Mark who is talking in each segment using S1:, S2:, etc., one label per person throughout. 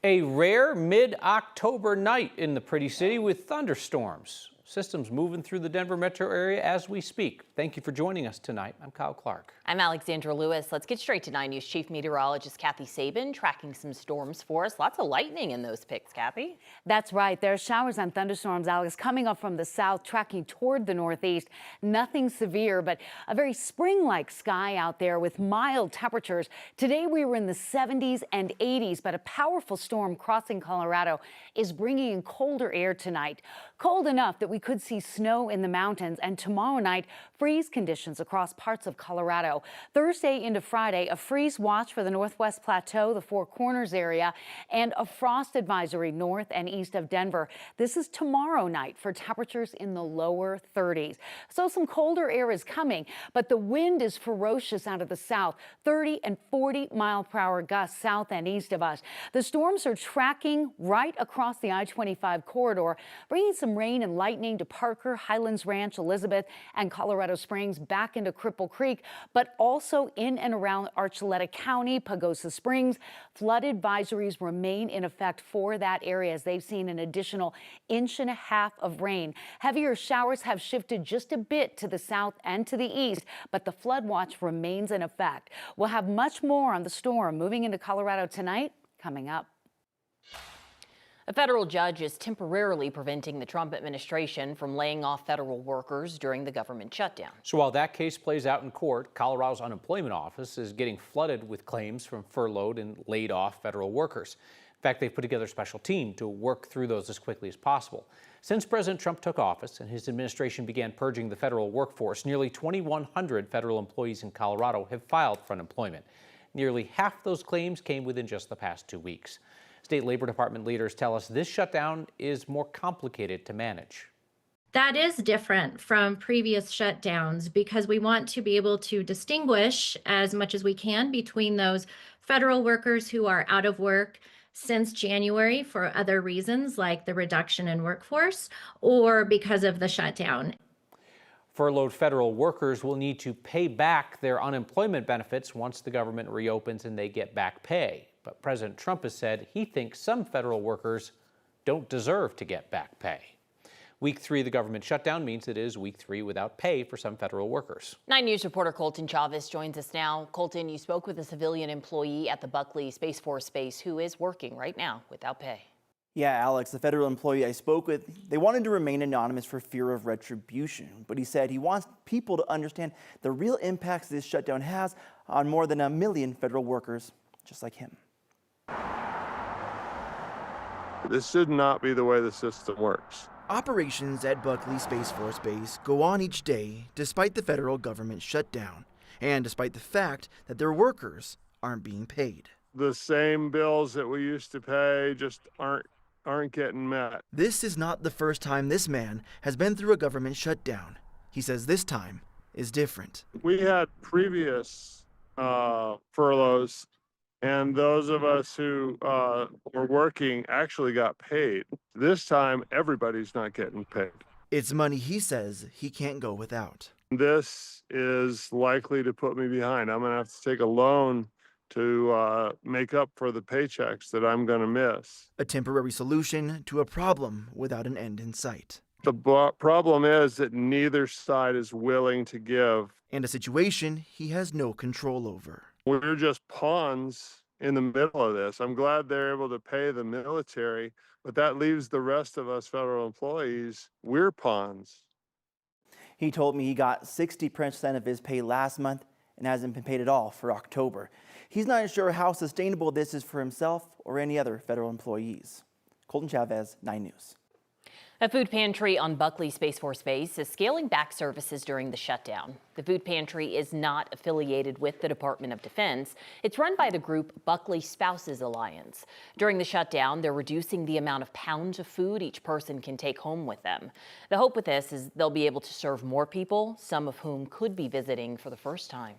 S1: A rare mid-October night in the pretty city with thunderstorms. Systems moving through the Denver metro area as we speak. Thank you for joining us tonight. I'm Kyle Clark.
S2: I'm Alexandra Lewis. Let's get straight to 9 News Chief Meteorologist Kathy Sabin tracking some storms for us. Lots of lightning in those pics, Kathy.
S3: That's right. There are showers and thunderstorms, Alex, coming up from the south, tracking toward the northeast. Nothing severe, but a very spring-like sky out there with mild temperatures. Today we were in the 70s and 80s, but a powerful storm crossing Colorado is bringing in colder air tonight. Cold enough that we could see snow in the mountains, and tomorrow night, freeze conditions across parts of Colorado. Thursday into Friday, a freeze watch for the Northwest Plateau, the Four Corners area, and a frost advisory north and east of Denver. This is tomorrow night for temperatures in the lower 30s. So some colder air is coming, but the wind is ferocious out of the south, 30 and 40 mile per hour gusts south and east of us. The storms are tracking right across the I-25 corridor, bringing some rain and lightning to Parker, Highlands Ranch, Elizabeth, and Colorado Springs, back into Cripple Creek, but also in and around Archuleta County, Pagosa Springs. Flood advisories remain in effect for that area as they've seen an additional 1.5 inches of rain. Heavier showers have shifted just a bit to the south and to the east, but the flood watch remains in effect. We'll have much more on the storm moving into Colorado tonight coming up.
S2: A federal judge is temporarily preventing the Trump administration from laying off federal workers during the government shutdown.
S1: So while that case plays out in court, Colorado's unemployment office is getting flooded with claims from furloughed and laid off federal workers. In fact, they've put together a special team to work through those as quickly as possible. Since President Trump took office and his administration began purging the federal workforce, nearly 2,100 federal employees in Colorado have filed for unemployment. Nearly half those claims came within just the past 2 weeks. State Labor Department leaders tell us this shutdown is more complicated to manage.
S4: That is different from previous shutdowns because we want to be able to distinguish as much as we can between those federal workers who are out of work since January for other reasons like the reduction in workforce or because of the shutdown.
S1: Furloughed federal workers will need to pay back their unemployment benefits once the government reopens and they get back pay. But President Trump has said he thinks some federal workers don't deserve to get back pay. Week 3 of the government shutdown means it is week 3 without pay for some federal workers.
S2: 9 News reporter Colton Chavez joins us now. Colton, you spoke with a civilian employee at the Buckley Space Force base who is working right now without pay.
S5: Yeah, Alex, the federal employee I spoke with, they wanted to remain anonymous for fear of retribution. But he said he wants people to understand the real impacts this shutdown has on more than 1 million federal workers just like him.
S6: This should not be the way the system works.
S7: Operations at Buckley Space Force Base go on each day despite the federal government shutdown and despite the fact that their workers aren't being paid.
S6: The same bills that we used to pay just aren't getting met.
S7: This is not the first time this man has been through a government shutdown. He says this time is different.
S6: We had previous furloughs, and those of us who were working actually got paid. This time, everybody's not getting paid.
S7: It's money he says he can't go without.
S6: This is likely to put me behind. I'm going to have to take a loan to make up for the paychecks that I'm going to miss.
S7: A temporary solution to a problem without an end in sight.
S6: The problem is that neither side is willing to give.
S7: And a situation he has no control over.
S6: We're just pawns in the middle of this. I'm glad they're able to pay the military, but that leaves the rest of us federal employees, we're pawns.
S5: He told me he got 60% of his pay last month and hasn't been paid at all for October. He's not sure how sustainable this is for himself or any other federal employees. Colton Chavez, 9 News.
S2: A food pantry on Buckley Space Force Base is scaling back services during the shutdown. The food pantry is not affiliated with the Department of Defense. It's run by the group Buckley Spouses Alliance. During the shutdown, they're reducing the amount of pounds of food each person can take home with them. The hope with this is they'll be able to serve more people, some of whom could be visiting for the first time.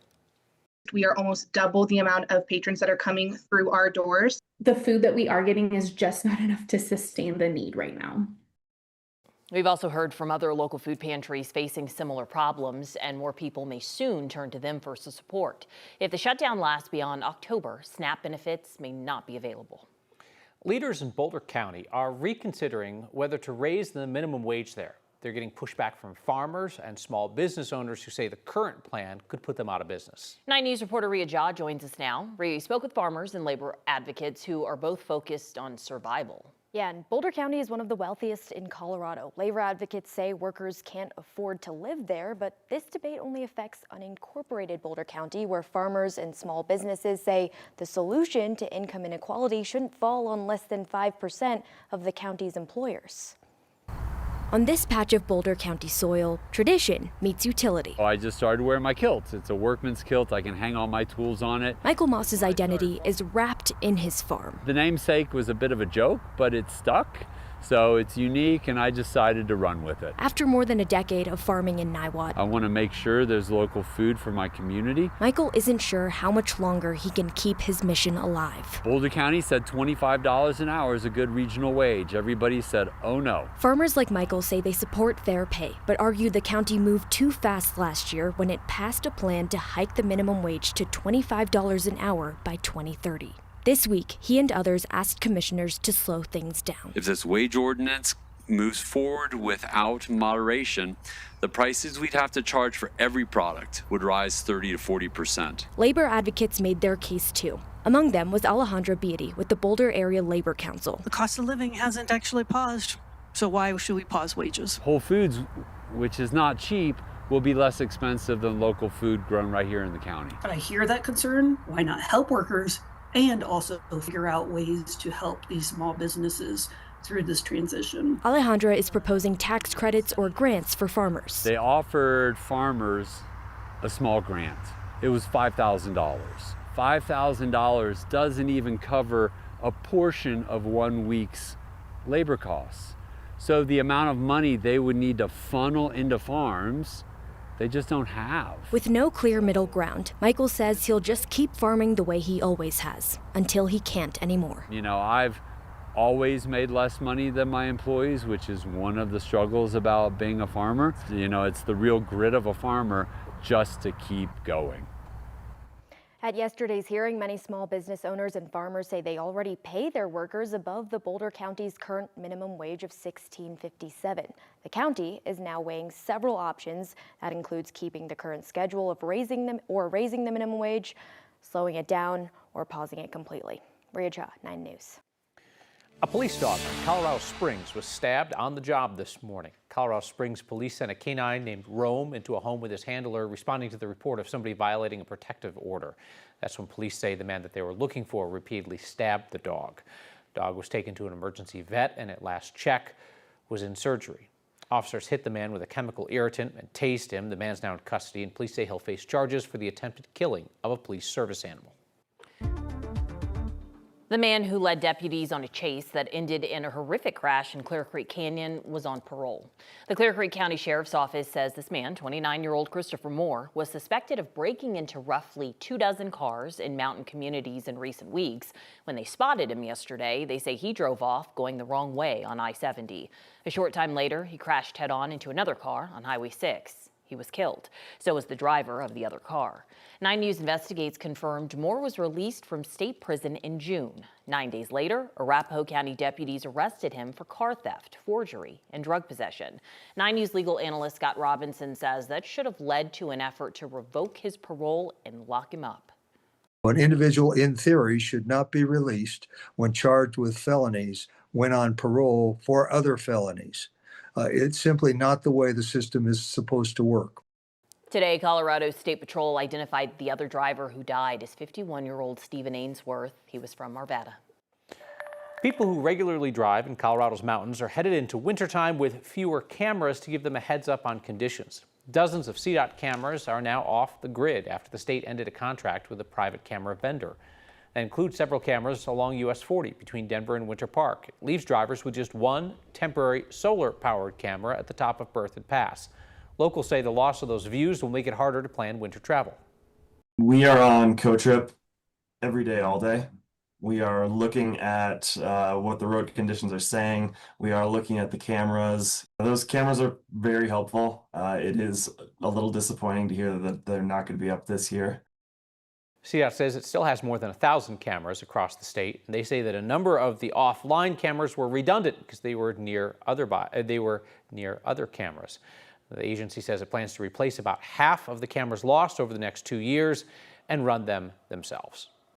S8: We are almost double the amount of patrons that are coming through our doors.
S9: The food that we are getting is just not enough to sustain the need right now.
S2: We've also heard from other local food pantries facing similar problems, and more people may soon turn to them for support. If the shutdown lasts beyond October, SNAP benefits may not be available.
S1: Leaders in Boulder County are reconsidering whether to raise the minimum wage there. They're getting pushback from farmers and small business owners who say the current plan could put them out of business.
S2: 9 News reporter Ria Jha joins us now. Ria spoke with farmers and labor advocates who are both focused on survival.
S10: Yeah, and Boulder County is one of the wealthiest in Colorado. Labor advocates say workers can't afford to live there, but this debate only affects unincorporated Boulder County, where farmers and small businesses say the solution to income inequality shouldn't fall on less than 5% of the county's employers.
S11: On this patch of Boulder County soil, tradition meets utility.
S12: I just started wearing my kilt. It's a workman's kilt. I can hang all my tools on it.
S11: Michael Moss's identity is wrapped in his farm.
S12: The namesake was a bit of a joke, but it stuck. So it's unique, and I decided to run with it.
S11: After more than a decade of farming in Niwot,
S12: I want to make sure there's local food for my community.
S11: Michael isn't sure how much longer he can keep his mission alive.
S12: Boulder County said $25 an hour is a good regional wage. Everybody said, oh no.
S11: Farmers like Michael say they support fair pay, but argue the county moved too fast last year when it passed a plan to hike the minimum wage to $25 an hour by 2030. This week, he and others asked commissioners to slow things down.
S13: If this wage ordinance moves forward without moderation, the prices we'd have to charge for every product would rise 30 to 40%.
S11: Labor advocates made their case too. Among them was Alejandra Beatty with the Boulder Area Labor Council.
S14: The cost of living hasn't actually paused, so why should we pause wages?
S12: Whole Foods, which is not cheap, will be less expensive than local food grown right here in the county.
S14: But I hear that concern. Why not help workers and also figure out ways to help these small businesses through this transition?
S11: Alejandra is proposing tax credits or grants for farmers.
S12: They offered farmers a small grant. It was $5,000. $5,000 doesn't even cover a portion of 1 week's labor costs. So the amount of money they would need to funnel into farms, they just don't have.
S11: With no clear middle ground, Michael says he'll just keep farming the way he always has, until he can't anymore.
S12: You know, I've always made less money than my employees, which is one of the struggles about being a farmer. You know, it's the real grit of a farmer just to keep going.
S10: At yesterday's hearing, many small business owners and farmers say they already pay their workers above the Boulder County's current minimum wage of $16.57. The county is now weighing several options. That includes keeping the current schedule of raising the minimum wage, slowing it down, or pausing it completely. Ria Jha, 9 News.
S1: A police dog in Colorado Springs was stabbed on the job this morning. Colorado Springs police sent a canine named Rome into a home with his handler, responding to the report of somebody violating a protective order. That's when police say the man that they were looking for repeatedly stabbed the dog. The dog was taken to an emergency vet and at last check was in surgery. Officers hit the man with a chemical irritant and tased him. The man's now in custody, and police say he'll face charges for the attempted killing of a police service animal.
S2: The man who led deputies on a chase that ended in a horrific crash in Clear Creek Canyon was on parole. The Clear Creek County Sheriff's Office says this man, 29-year-old Christopher Moore, was suspected of breaking into roughly 24 cars in mountain communities in recent weeks. When they spotted him yesterday, they say he drove off going the wrong way on I-70. A short time later, he crashed head-on into another car on Highway 6. He was killed. So was the driver of the other car. 9 News Investigates confirmed Moore was released from state prison in June. 9 days later, Arapahoe County deputies arrested him for car theft, forgery, and drug possession. 9 News legal analyst Scott Robinson says that should have led to an effort to revoke his parole and lock him up.
S15: An individual, in theory, should not be released when charged with felonies when on parole for other felonies. It's simply not the way the system is supposed to work.
S2: Today, Colorado State Patrol identified the other driver who died as 51-year-old Stephen Ainsworth. He was from Arvada.
S1: People who regularly drive in Colorado's mountains are headed into wintertime with fewer cameras to give them a heads up on conditions. Dozens of CDOT cameras are now off the grid after the state ended a contract with a private camera vendor. That includes several cameras along US 40 between Denver and Winter Park. It leaves drivers with just one temporary solar-powered camera at the top of Berthoud Pass. Locals say the loss of those views will make it harder to plan winter travel.
S16: We are on co-trip every day, all day. We are looking at what the road conditions are saying. We are looking at the cameras. Those cameras are very helpful. It is a little disappointing to hear that they're not going to be up this year.
S1: CDOT says it still has more than 1,000 cameras across the state. And they say that a number of the offline cameras were redundant because they were near other cameras. The agency says it plans to replace about half of the cameras lost over the next 2 years and run them themselves.